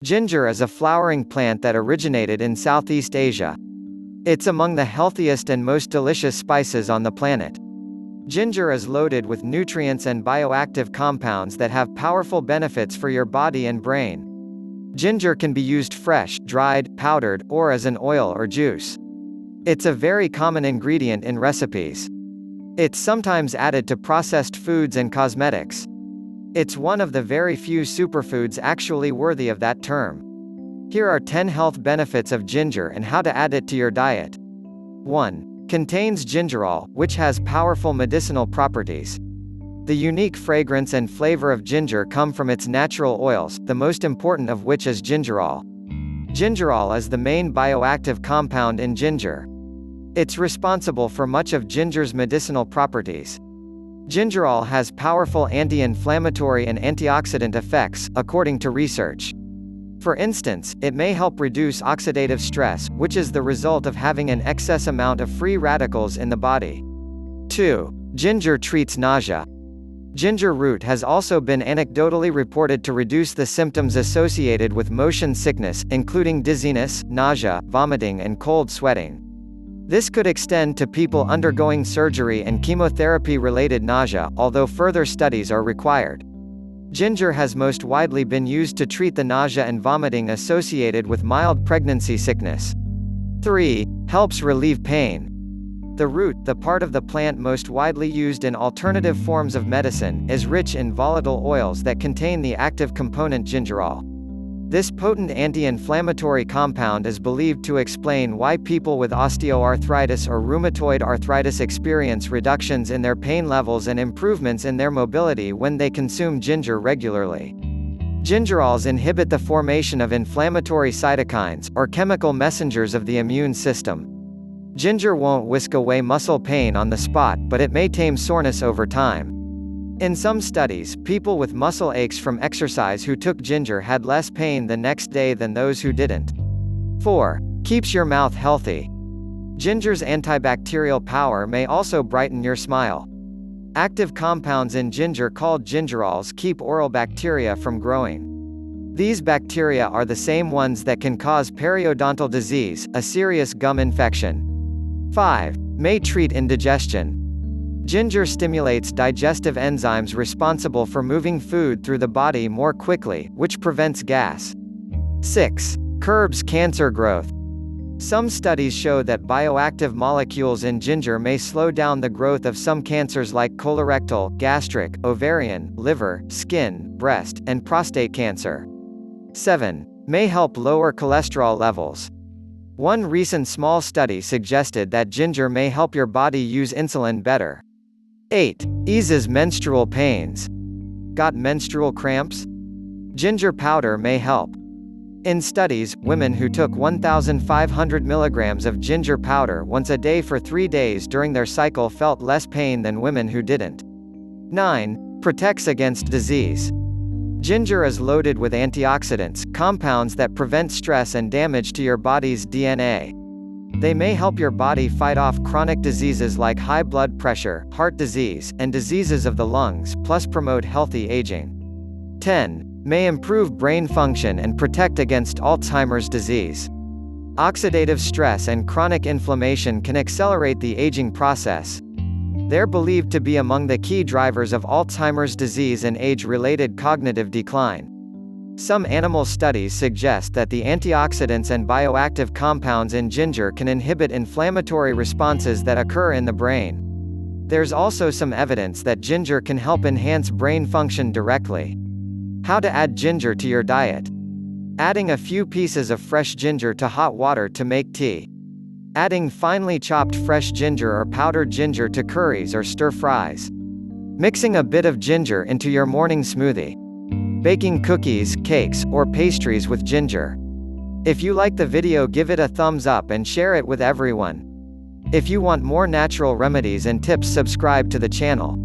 Ginger is a flowering plant that originated in Southeast Asia. It's among the healthiest and most delicious spices on the planet. Ginger is loaded with nutrients and bioactive compounds that have powerful benefits for your body and brain. Ginger can be used fresh, dried, powdered, or as an oil or juice. It's a very common ingredient in recipes. It's sometimes added to processed foods and cosmetics. It's one of the very few superfoods actually worthy of that term. Here are 10 health benefits of ginger and how to add it to your diet. 1. Contains gingerol, which has powerful medicinal properties. The unique fragrance and flavor of ginger come from its natural oils, the most important of which is gingerol. Gingerol is the main bioactive compound in ginger. It's responsible for much of ginger's medicinal properties. Gingerol has powerful anti-inflammatory and antioxidant effects, according to research. For instance, it may help reduce oxidative stress, which is the result of having an excess amount of free radicals in the body. 2. Ginger treats nausea. Ginger root has also been anecdotally reported to reduce the symptoms associated with motion sickness, including dizziness, nausea, vomiting and cold sweating. This could extend to people undergoing surgery and chemotherapy-related nausea, although further studies are required. Ginger has most widely been used to treat the nausea and vomiting associated with mild pregnancy sickness. 3. Helps relieve pain. The root, the part of the plant most widely used in alternative forms of medicine, is rich in volatile oils that contain the active component gingerol. This potent anti-inflammatory compound is believed to explain why people with osteoarthritis or rheumatoid arthritis experience reductions in their pain levels and improvements in their mobility when they consume ginger regularly. Gingerols inhibit the formation of inflammatory cytokines, or chemical messengers of the immune system. Ginger won't whisk away muscle pain on the spot, but it may tame soreness over time. In some studies, people with muscle aches from exercise who took ginger had less pain the next day than those who didn't. 4. Keeps your mouth healthy. Ginger's antibacterial power may also brighten your smile. Active compounds in ginger called gingerols keep oral bacteria from growing. These bacteria are the same ones that can cause periodontal disease, a serious gum infection. 5. May treat indigestion. Ginger stimulates digestive enzymes responsible for moving food through the body more quickly, which prevents gas. 6. Curbs cancer growth. Some studies show that bioactive molecules in ginger may slow down the growth of some cancers like colorectal, gastric, ovarian, liver, skin, breast, and prostate cancer. 7. May help lower cholesterol levels. One recent small study suggested that ginger may help your body use insulin better. 8. Eases menstrual pains. Got menstrual cramps? Ginger powder may help. In studies, women who took 1,500 milligrams of ginger powder once a day for 3 days during their cycle felt less pain than women who didn't. 9. Protects against disease. Ginger is loaded with antioxidants, compounds that prevent stress and damage to your body's DNA. They may help your body fight off chronic diseases like high blood pressure, heart disease, and diseases of the lungs, plus promote healthy aging. 10. May improve brain function and protect against Alzheimer's disease. Oxidative stress and chronic inflammation can accelerate the aging process. They're believed to be among the key drivers of Alzheimer's disease and age-related cognitive decline. Some animal studies suggest that the antioxidants and bioactive compounds in ginger can inhibit inflammatory responses that occur in the brain. There's also some evidence that ginger can help enhance brain function directly. How to add ginger to your diet. Adding a few pieces of fresh ginger to hot water to make tea. Adding finely chopped fresh ginger or powdered ginger to curries or stir-fries. Mixing a bit of ginger into your morning smoothie. Baking cookies, cakes, or pastries with ginger. If you like the video, give it a thumbs up and share it with everyone. If you want more natural remedies and tips, subscribe to the channel.